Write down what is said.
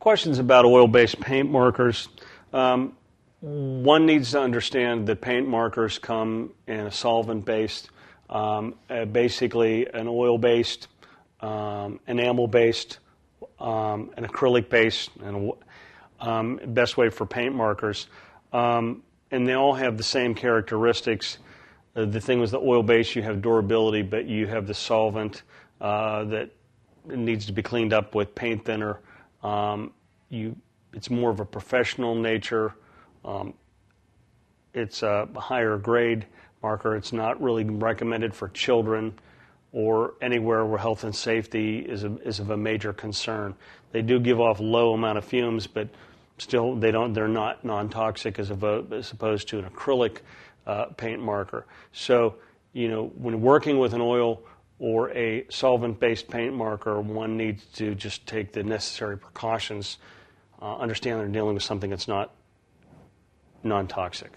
questions about oil-based paint markers. One needs to understand that paint markers come in a solvent-based, basically an oil-based, enamel-based, an acrylic-based, and best way for paint markers. And they all have the same characteristics. The thing with the oil-based, you have durability, but you have the solvent that needs to be cleaned up with paint thinner. It's more of a professional nature. It's a higher grade marker. It's not really recommended for children or anywhere where health and safety is of a major concern. They do give off low amount of fumes, but still they're not non-toxic as opposed to an acrylic paint marker. So, when working with an oil or a solvent-based paint marker, one needs to just take the necessary precautions, understand they're dealing with something that's not non-toxic.